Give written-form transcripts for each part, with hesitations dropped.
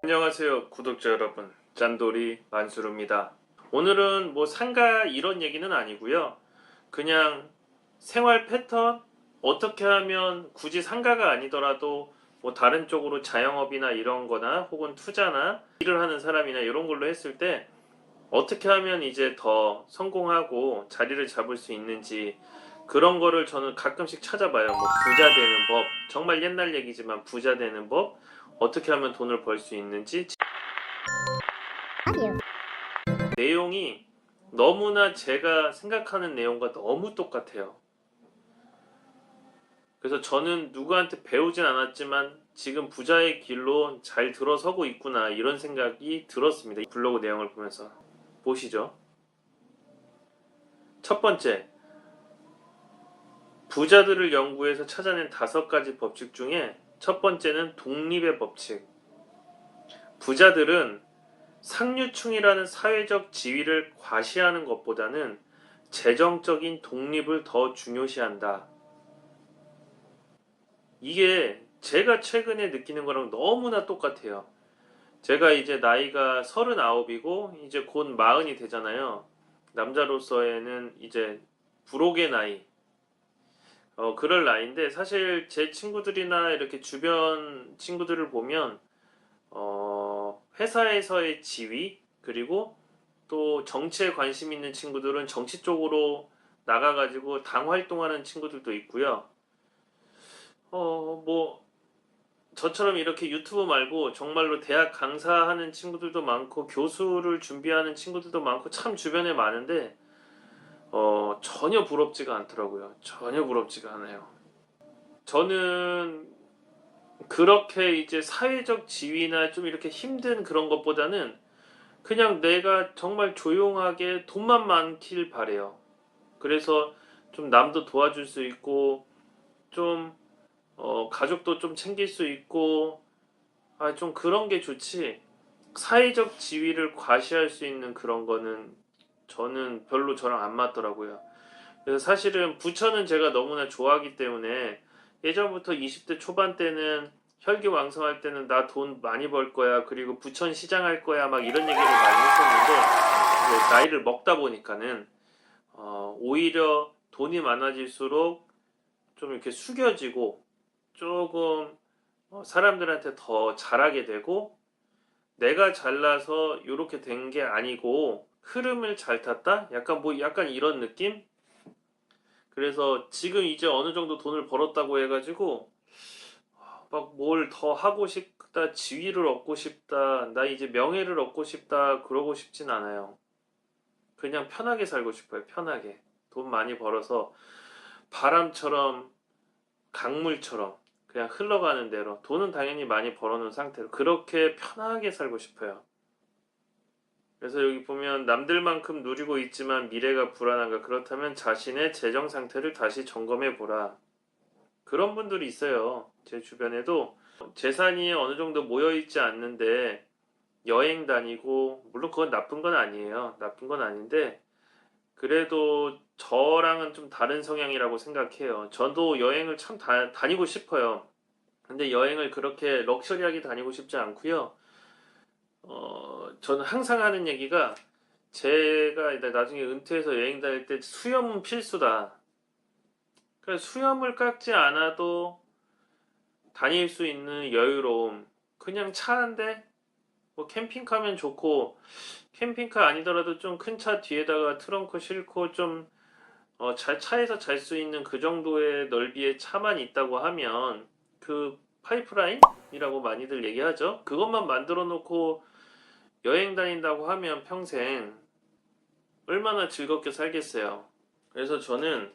안녕하세요 구독자 여러분, 짠돌이 만수르입니다. 오늘은 뭐 상가 이런 얘기는 아니고요, 그냥 생활 패턴, 어떻게 하면 굳이 상가가 아니더라도 뭐 다른 쪽으로 자영업이나 이런 거나 혹은 투자나 일을 하는 사람이나 이런 걸로 했을 때 어떻게 하면 이제 더 성공하고 자리를 잡을 수 있는지, 그런 거를 저는 가끔씩 찾아봐요. 뭐 부자 되는 법, 정말 옛날 얘기지만 부자 되는 법, 어떻게 하면 돈을 벌 수 있는지. 내용이 너무나 제가 생각하는 내용과 너무 똑같아요. 그래서 저는 누구한테 배우진 않았지만 지금 부자의 길로 잘 들어서고 있구나, 이런 생각이 들었습니다. 이 블로그 내용을 보면서. 보시죠. 첫 번째, 부자들을 연구해서 찾아낸 5가지 법칙 중에 첫 번째는 독립의 법칙. 부자들은 상류층이라는 사회적 지위를 과시하는 것보다는 재정적인 독립을 더 중요시한다. 이게 제가 최근에 느끼는 거랑 너무나 똑같아요. 제가 이제 나이가 39이고 이제 곧 40이 되잖아요. 남자로서에는 이제 불혹의 나이, 그럴 나이인데, 사실 제 친구들이나 이렇게 주변 친구들을 보면 회사에서의 지위, 그리고 또 정치에 관심 있는 친구들은 정치 쪽으로 나가가지고 당 활동하는 친구들도 있고요. 뭐 저처럼 이렇게 유튜브 말고 정말로 대학 강사하는 친구들도 많고 교수를 준비하는 친구들도 많고 참 주변에 많은데 전혀 부럽지가 않더라고요. 전혀 부럽지가 않아요. 저는 그렇게 이제 사회적 지위나 좀 이렇게 힘든 그런 것보다는 그냥 내가 정말 조용하게 돈만 많길 바래요. 그래서 좀 남도 도와줄 수 있고, 좀 가족도 좀 챙길 수 있고, 좀 그런 게 좋지. 사회적 지위를 과시할 수 있는 그런 거는 저는 별로 저랑 안 맞더라고요. 그래서 사실은 부천은 제가 너무나 좋아하기 때문에 예전부터 20대 초반 때는 혈기왕성할 때는 나 돈 많이 벌 거야, 그리고 부천 시장 할 거야, 막 이런 얘기를 많이 했었는데, 이제 나이를 먹다 보니까는 오히려 돈이 많아질수록 좀 이렇게 숙여지고, 조금 사람들한테 더 잘하게 되고, 내가 잘나서 이렇게 된 게 아니고 흐름을 잘 탔다? 약간 이런 느낌? 그래서 지금 이제 어느 정도 돈을 벌었다고 해가지고 막 뭘 더 하고 싶다, 지위를 얻고 싶다, 나 이제 명예를 얻고 싶다, 그러고 싶진 않아요. 그냥 편하게 살고 싶어요. 편하게. 돈 많이 벌어서 바람처럼, 강물처럼 그냥 흘러가는 대로, 돈은 당연히 많이 벌어놓은 상태로 그렇게 편하게 살고 싶어요. 그래서 여기 보면 남들만큼 누리고 있지만 미래가 불안한가? 그렇다면 자신의 재정 상태를 다시 점검해 보라. 그런 분들이 있어요. 제 주변에도 재산이 어느 정도 모여 있지 않는데 여행 다니고, 물론 그건 나쁜 건 아니에요. 나쁜 건 아닌데 그래도 저랑은 좀 다른 성향이라고 생각해요. 저도 여행을 참 다니고 싶어요. 근데 여행을 그렇게 럭셔리하게 다니고 싶지 않고요. 저는 항상 하는 얘기가, 제가 나중에 은퇴해서 여행 다닐 때 수염은 필수다. 그러니까 수염을 깎지 않아도 다닐 수 있는 여유로움. 그냥 차 한 대, 뭐 캠핑카면 좋고, 캠핑카 아니더라도 좀 큰 차 뒤에다가 트렁크 싣고 좀 차에서 잘 수 있는 그 정도의 넓이의 차만 있다고 하면, 그 파이프라인이라고 많이들 얘기하죠. 그것만 만들어 놓고 여행 다닌다고 하면 평생 얼마나 즐겁게 살겠어요. 그래서 저는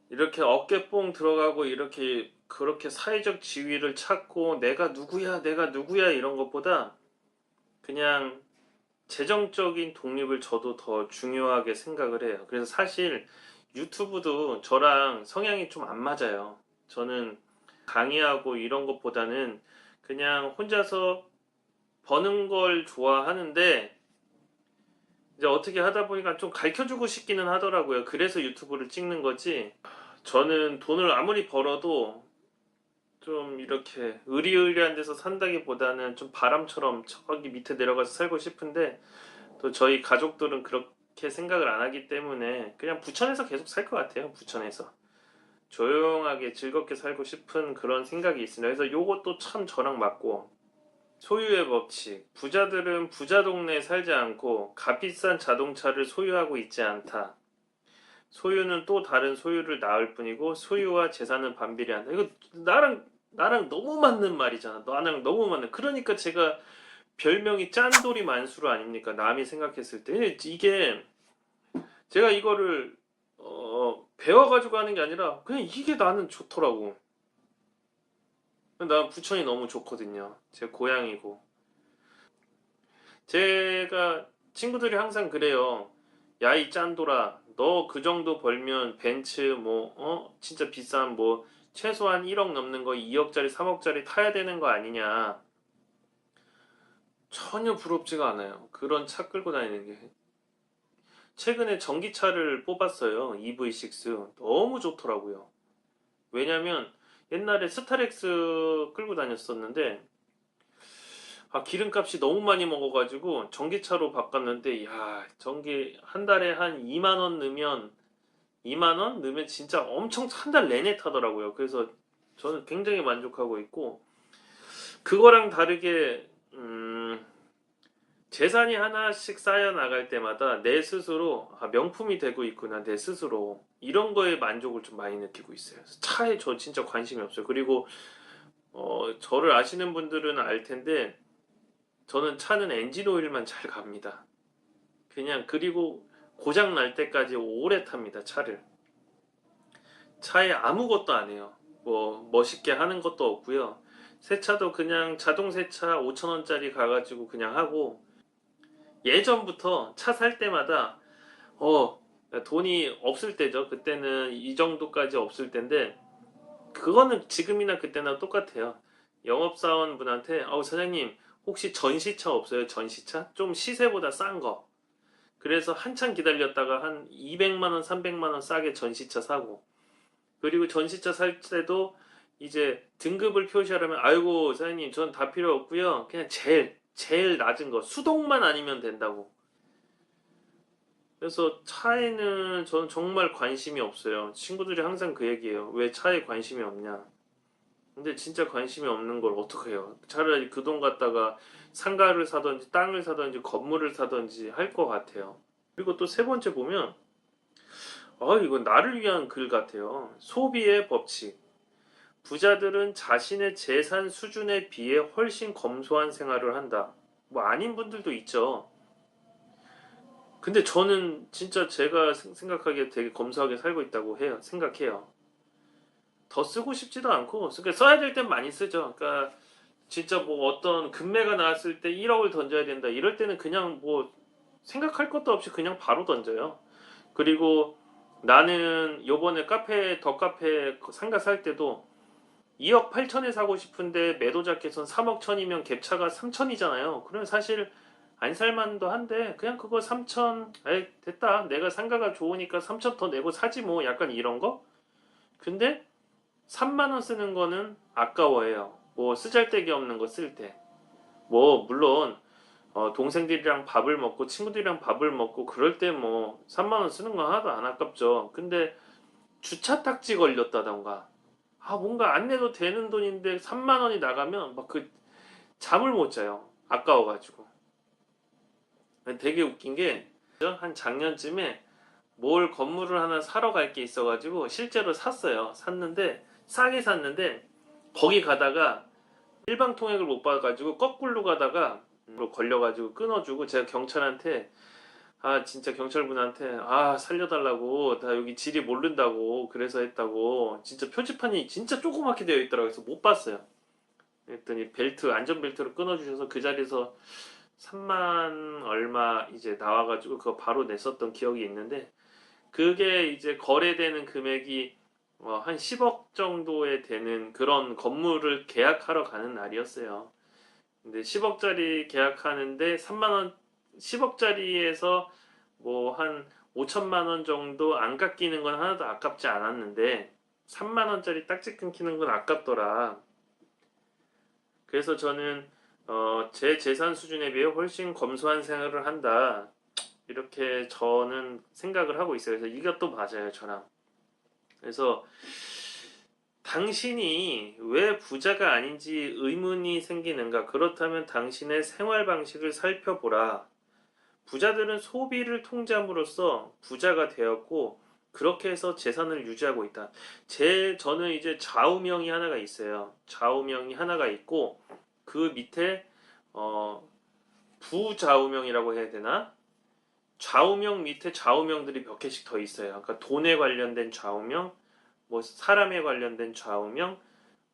이렇게 어깨뽕 들어가고 이렇게 그렇게 사회적 지위를 찾고 내가 누구야 이런 것보다 그냥 재정적인 독립을 저도 더 중요하게 생각을 해요. 그래서 사실 유튜브도 저랑 성향이 좀 안 맞아요. 저는 강의하고 이런 것보다는 그냥 혼자서 버는 걸 좋아하는데, 이제 어떻게 하다 보니까 좀 가르쳐주고 싶기는 하더라고요. 그래서 유튜브를 찍는 거지. 저는 돈을 아무리 벌어도 좀 이렇게 의리의리한 데서 산다기보다는 좀 바람처럼 저기 밑에 내려가서 살고 싶은데, 또 저희 가족들은 그렇게 생각을 안 하기 때문에 그냥 부천에서 계속 살 것 같아요. 부천에서 조용하게 즐겁게 살고 싶은 그런 생각이 있습니다. 그래서 요것도 참 저랑 맞고, 소유의 법칙. 부자들은 부자 동네에 살지 않고 값비싼 자동차를 소유하고 있지 않다. 소유는 또 다른 소유를 낳을 뿐이고 소유와 재산은 반비례한다. 이거 나랑 너무 맞는 말이잖아. 나랑 너무 맞는. 그러니까 제가 별명이 짠돌이 만수르 아닙니까? 남이 생각했을 때 이게 제가 이거를 배워가지고 하는 게 아니라 그냥 이게 나는 좋더라고. 난 부천이 너무 좋거든요. 제 고향이고. 제가 친구들이 항상 그래요. 야, 이 짠돌아, 너 그 정도 벌면 벤츠 진짜 비싼 최소한 1억 넘는 거 2억짜리 3억짜리 타야 되는 거 아니냐. 전혀 부럽지가 않아요. 그런 차 끌고 다니는 게. 최근에 전기차를 뽑았어요. EV6. 너무 좋더라고요. 왜냐면 옛날에 스타렉스 끌고 다녔었는데 기름값이 너무 많이 먹어가지고 전기차로 바꿨는데, 야, 전기 한 달에 한 2만 원 넣으면 2만 원 넣으면 진짜 엄청 한 달 내내 타더라고요. 그래서 저는 굉장히 만족하고 있고, 그거랑 다르게 재산이 하나씩 쌓여 나갈 때마다 내 스스로 명품이 되고 있구나, 내 스스로 이런 거에 만족을 좀 많이 느끼고 있어요. 차에 저 진짜 관심이 없어요. 그리고 저를 아시는 분들은 알 텐데 저는 차는 엔진 오일만 잘 갑니다. 그냥. 그리고 고장 날 때까지 오래 탑니다, 차를. 차에 아무것도 안 해요. 멋있게 하는 것도 없고요. 세차도 그냥 자동 세차 5천 원짜리 가가지고 그냥 하고, 예전부터 차 살 때마다 돈이 없을 때죠. 그때는 이 정도까지 없을 때인데, 그거는 지금이나 그때나 똑같아요. 영업사원 분한테 사장님 혹시 전시차 없어요? 전시차? 좀 시세보다 싼 거. 그래서 한참 기다렸다가 한 200만 원, 300만 원 싸게 전시차 사고, 그리고 전시차 살 때도 이제 등급을 표시하려면 아이고 사장님 전 다 필요 없고요. 그냥 제일 낮은 거 수동만 아니면 된다고. 그래서 차에는 저는 정말 관심이 없어요. 친구들이 항상 그 얘기해요. 왜 차에 관심이 없냐. 근데 진짜 관심이 없는 걸 어떻게 해요? 차라리 그 돈 갖다가 상가를 사든지 땅을 사든지 건물을 사든지 할 것 같아요. 그리고 또 세 번째 보면 이건 나를 위한 글 같아요. 소비의 법칙. 부자들은 자신의 재산 수준에 비해 훨씬 검소한 생활을 한다. 아닌 분들도 있죠. 근데 저는 진짜 제가 생각하기에 되게 검소하게 살고 있다고 생각해요. 더 쓰고 싶지도 않고, 그러니까 써야 될 땐 많이 쓰죠. 그러니까 진짜 어떤 금매가 나왔을 때 1억을 던져야 된다. 이럴 때는 그냥 생각할 것도 없이 그냥 바로 던져요. 그리고 나는 요번에 더 카페 상가 살 때도 2억 8천에 사고 싶은데 매도 자켓은 3억 천이면 갭차가 3천이잖아요. 그럼 사실 안 살만도 한데 그냥 그거 3천, 에이 됐다. 내가 상가가 좋으니까 3천 더 내고 사지 뭐, 약간 이런 거. 근데 3만 원 쓰는 거는 아까워해요. 쓰잘데기 없는 거 쓸 때. 물론 동생들이랑 밥을 먹고 친구들이랑 밥을 먹고 그럴 때 3만 원 쓰는 건 하나도 안 아깝죠. 근데 주차 딱지 걸렸다던가, 뭔가 안 내도 되는 돈인데 3만 원이 나가면 잠을 못 자요. 아까워가지고. 되게 웃긴 게 한 작년쯤에 건물을 하나 사러 갈 게 있어가지고 실제로 샀는데 싸게 샀는데, 거기 가다가 일방통행을 못 봐가지고 거꾸로 가다가 걸려가지고 끊어주고, 제가 경찰한테 진짜 경찰분한테 살려달라고, 나 여기 지리 모른다고 그래서 했다고. 진짜 표지판이 진짜 조그맣게 되어 있더라고요. 그래서 못 봤어요. 그랬더니 안전벨트로 끊어주셔서 그 자리에서 3만 얼마 이제 나와가지고 그거 바로 냈었던 기억이 있는데, 그게 이제 거래되는 금액이 한 10억 정도에 되는 그런 건물을 계약하러 가는 날이었어요. 근데 10억짜리 계약하는데 3만 원, 10억짜리에서 한 5천만 원 정도 안 깎이는 건 하나도 아깝지 않았는데 3만 원짜리 딱지 끊기는 건 아깝더라. 그래서 저는 제 재산 수준에 비해 훨씬 검소한 생활을 한다. 이렇게 저는 생각을 하고 있어요. 그래서 이것도 맞아요, 저랑. 그래서 당신이 왜 부자가 아닌지 의문이 생기는가? 그렇다면 당신의 생활 방식을 살펴보라. 부자들은 소비를 통제함으로써 부자가 되었고, 그렇게 해서 재산을 유지하고 있다. 저는 이제 좌우명이 하나가 있어요. 좌우명이 하나가 있고, 그 밑에, 어, 부좌우명이라고 해야 되나? 좌우명 밑에 좌우명들이 몇 개씩 더 있어요. 그러니까 돈에 관련된 좌우명, 뭐 사람에 관련된 좌우명,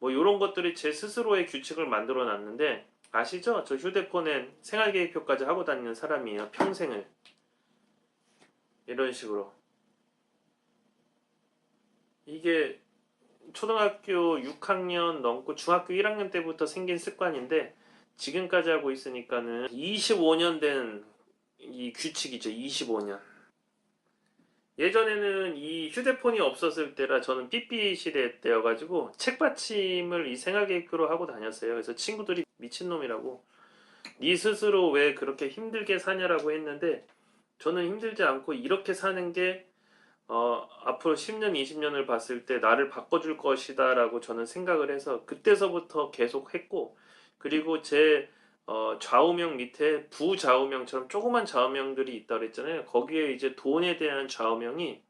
뭐 이런 것들이 제 스스로의 규칙을 만들어 놨는데 아시죠? 저 휴대폰에 생활계획표까지 하고 다니는 사람이에요. 평생을. 이런 식으로. 이게 초등학교 6학년 넘고 중학교 1학년 때부터 생긴 습관인데 지금까지 하고 있으니까는 25년 된 이 규칙이죠. 25년. 예전에는 이 휴대폰이 없었을 때라 저는 삐삐 시대 때여가지고 책받침을 이 생활계획표로 하고 다녔어요. 그래서 친구들이 미친놈이라고 네 스스로 왜 그렇게 힘들게 사냐라고 했는데 저는 힘들지 않고 이렇게 사는 게 앞으로 10년, 20년을 봤을 때 나를 바꿔줄 것이다 라고 저는 생각을 해서 그때서부터 계속 했고 그리고 제 좌우명 밑에 부좌우명처럼 조그만 좌우명들이 있다고 그랬잖아요. 거기에 이제 돈에 대한 좌우명이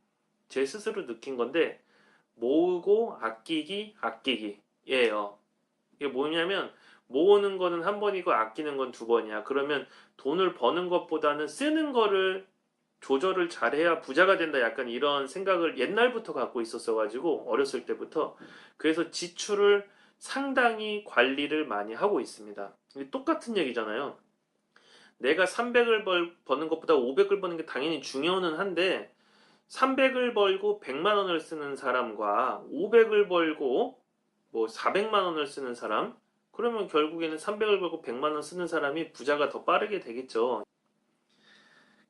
제 스스로 느낀 건데 모으고 아끼기예요. 이게 뭐냐면 모으는 거는 한 번이고 아끼는 건 두 번이야. 그러면 돈을 버는 것보다는 쓰는 거를 조절을 잘해야 부자가 된다. 약간 이런 생각을 옛날부터 갖고 있었어가지고 어렸을 때부터 그래서 지출을 상당히 관리를 많이 하고 있습니다. 이게 똑같은 얘기잖아요. 내가 300을 버는 것보다 500을 버는 게 당연히 중요는 한데 300을 벌고 100만 원을 쓰는 사람과 500을 벌고 뭐 400만 원을 쓰는 사람 그러면 결국에는 300을 벌고 100만 원 쓰는 사람이 부자가 더 빠르게 되겠죠.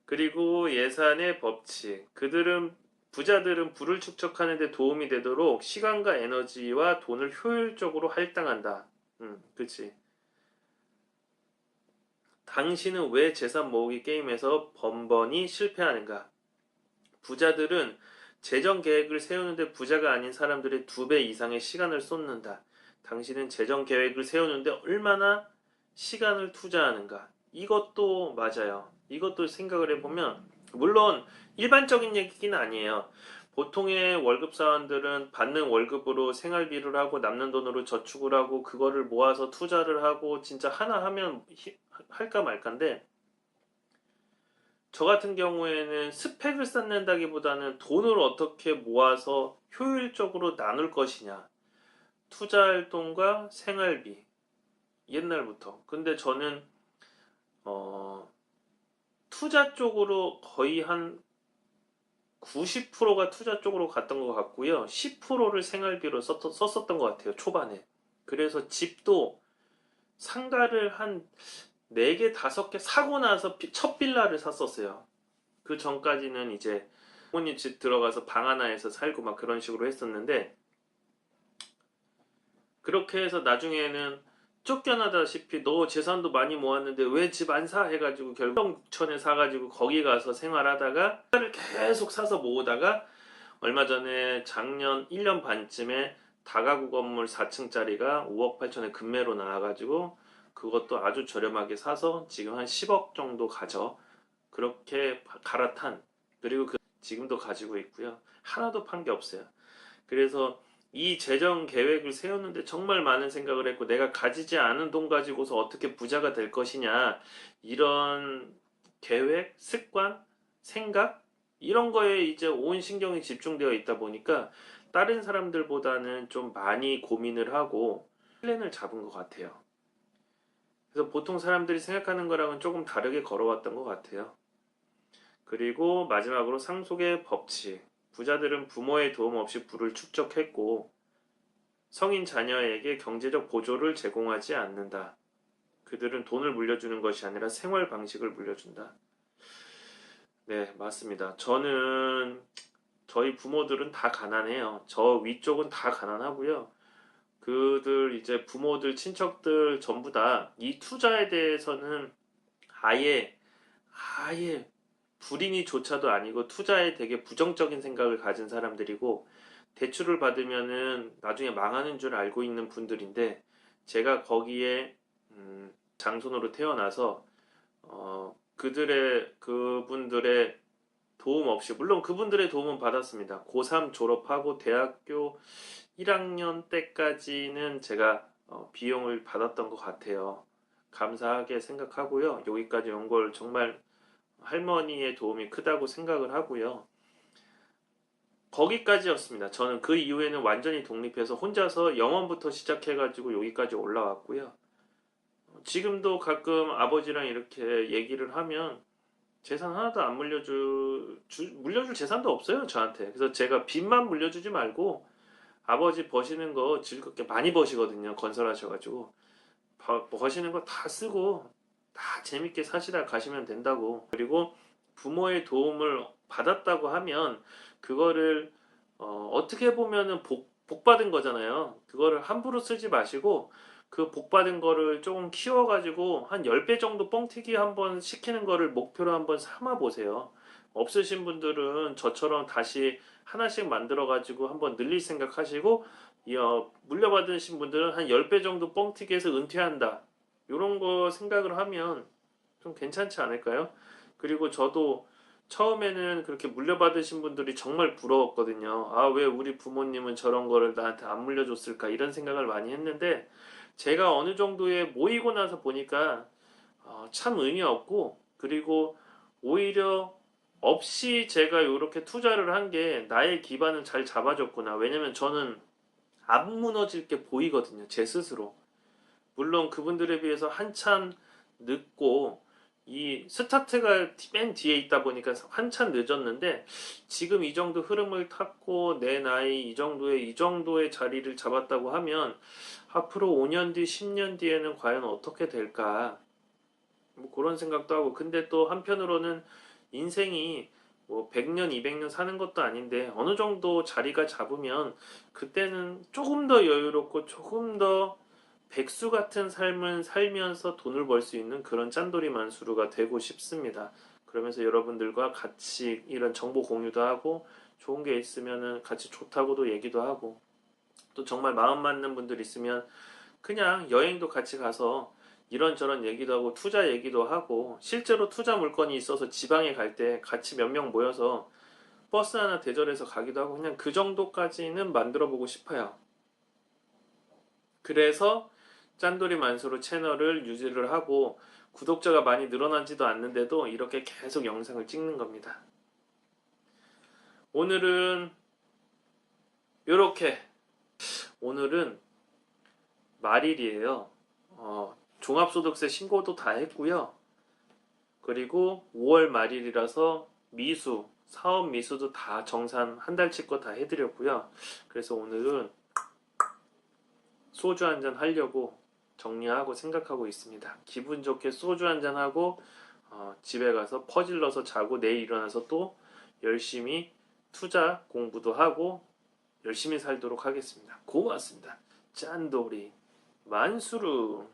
그리고 예산의 법칙. 부자들은 부를 축적하는 데 도움이 되도록 시간과 에너지와 돈을 효율적으로 할당한다. 그치. 당신은 왜 재산 모으기 게임에서 번번이 실패하는가? 부자들은 재정 계획을 세우는데 부자가 아닌 사람들의 2배 이상의 시간을 쏟는다. 당신은 재정 계획을 세우는데 얼마나 시간을 투자하는가? 이것도 맞아요. 이것도 생각을 해보면, 물론 일반적인 얘기긴 아니에요. 보통의 월급 사원들은 받는 월급으로 생활비를 하고 남는 돈으로 저축을 하고 그거를 모아서 투자를 하고 진짜 하나 하면 할까 말까인데 저 같은 경우에는 스펙을 쌓는다기보다는 돈을 어떻게 모아서 효율적으로 나눌 것이냐. 투자 활동과 생활비. 옛날부터. 근데 저는, 어, 투자 쪽으로 거의 한 90%가 투자 쪽으로 갔던 것 같고요. 10%를 생활비로 썼었던 것 같아요. 초반에. 그래서 집도 상가를 한 4개, 5개 사고 나서 첫 빌라를 샀었어요. 그 전까지는 이제 부모님 집 들어가서 방 하나에서 살고 막 그런 식으로 했었는데 그렇게 해서 나중에는 쫓겨나다시피 너 재산도 많이 모았는데 왜 집 안 사? 해가지고 결국 천에 사가지고 거기 가서 생활하다가 를 계속 사서 모으다가 얼마 전에 작년 1년 반쯤에 다가구 건물 4층짜리가 5억 8천에 급매로 나와가지고 그것도 아주 저렴하게 사서 지금 한 10억 정도 가져. 그렇게 갈아탄 그리고 지금도 가지고 있고요. 하나도 판 게 없어요. 그래서 이 재정 계획을 세웠는데 정말 많은 생각을 했고 내가 가지지 않은 돈 가지고서 어떻게 부자가 될 것이냐 이런 계획, 습관, 생각 이런 거에 이제 온 신경이 집중되어 있다 보니까 다른 사람들보다는 좀 많이 고민을 하고 플랜을 잡은 것 같아요. 그래서 보통 사람들이 생각하는 거랑은 조금 다르게 걸어왔던 것 같아요. 그리고 마지막으로 상속의 법칙. 부자들은 부모의 도움 없이 부를 축적했고 성인 자녀에게 경제적 보조를 제공하지 않는다. 그들은 돈을 물려주는 것이 아니라 생활 방식을 물려준다. 네, 맞습니다. 저희 부모들은 다 가난해요. 저 위쪽은 다 가난하고요. 그들 이제 부모들, 친척들 전부 다 이 투자에 대해서는 아예 아예 불인이조차도 아니고 투자에 되게 부정적인 생각을 가진 사람들이고 대출을 받으면은 나중에 망하는 줄 알고 있는 분들인데 제가 거기에 장손으로 태어나서 그분들의 도움 없이 물론 그분들의 도움은 받았습니다. 고3 졸업하고 대학교 1학년 때까지는 제가 비용을 받았던 것 같아요. 감사하게 생각하고요. 여기까지 온 걸 정말 할머니의 도움이 크다고 생각을 하고요. 거기까지였습니다. 저는 그 이후에는 완전히 독립해서 혼자서 영원부터 시작해가지고 여기까지 올라왔고요. 지금도 가끔 아버지랑 이렇게 얘기를 하면 재산 하나도 안 물려줄 재산도 없어요, 저한테. 그래서 제가 빚만 물려주지 말고 아버지 버시는 거 즐겁게 많이 버시거든요. 건설하셔가지고. 버시는 거 다 쓰고 다 재밌게 사시다 가시면 된다고. 그리고 부모의 도움을 받았다고 하면 그거를 어떻게 보면은 복 받은 거잖아요. 그거를 함부로 쓰지 마시고 그 복 받은 거를 조금 키워가지고 한 10배 정도 뻥튀기 한번 시키는 거를 목표로 한번 삼아 보세요. 없으신 분들은 저처럼 다시 하나씩 만들어가지고 한번 늘릴 생각하시고 물려받으신 분들은 한 10배 정도 뻥튀기해서 은퇴한다. 이런 거 생각을 하면 좀 괜찮지 않을까요? 그리고 저도 처음에는 그렇게 물려받으신 분들이 정말 부러웠거든요. 아, 왜 우리 부모님은 저런 거를 나한테 안 물려줬을까? 이런 생각을 많이 했는데 제가 어느 정도에 모이고 나서 보니까 참 의미 없고 그리고 오히려 없이 제가 이렇게 투자를 한 게 나의 기반을 잘 잡아줬구나. 왜냐면 저는 안 무너질 게 보이거든요. 제 스스로. 물론 그분들에 비해서 한참 늦고 이 스타트가 맨 뒤에 있다 보니까 한참 늦었는데 지금 이 정도 흐름을 탔고 내 나이 이 정도의 자리를 잡았다고 하면 앞으로 5년 뒤, 10년 뒤에는 과연 어떻게 될까? 뭐 그런 생각도 하고 근데 또 한편으로는 인생이 뭐 100년, 200년 사는 것도 아닌데 어느 정도 자리가 잡으면 그때는 조금 더 여유롭고 조금 더 백수 같은 삶을 살면서 돈을 벌 수 있는 그런 짠돌이 만수르가 되고 싶습니다. 그러면서 여러분들과 같이 이런 정보 공유도 하고 좋은 게 있으면은 같이 좋다고도 얘기도 하고 또 정말 마음 맞는 분들 있으면 그냥 여행도 같이 가서 이런저런 얘기도 하고 투자 얘기도 하고 실제로 투자 물건이 있어서 지방에 갈 때 같이 몇 명 모여서 버스 하나 대절해서 가기도 하고 그냥 그 정도까지는 만들어 보고 싶어요. 그래서 짠돌이 만수르 채널을 유지를 하고 구독자가 많이 늘어나지도 않는데도 이렇게 계속 영상을 찍는 겁니다. 오늘은 이렇게 오늘은 말일이에요. 종합소득세 신고도 다 했고요. 그리고 5월 말일이라서 사업 미수도 다 정산 한 달치 거 다 해드렸고요. 그래서 오늘은 소주 한잔 하려고 정리하고 생각하고 있습니다. 기분 좋게 소주 한잔 하고 집에 가서 퍼질러서 자고 내일 일어나서 또 열심히 투자 공부도 하고 열심히 살도록 하겠습니다. 고맙습니다. 짠돌이 만수르.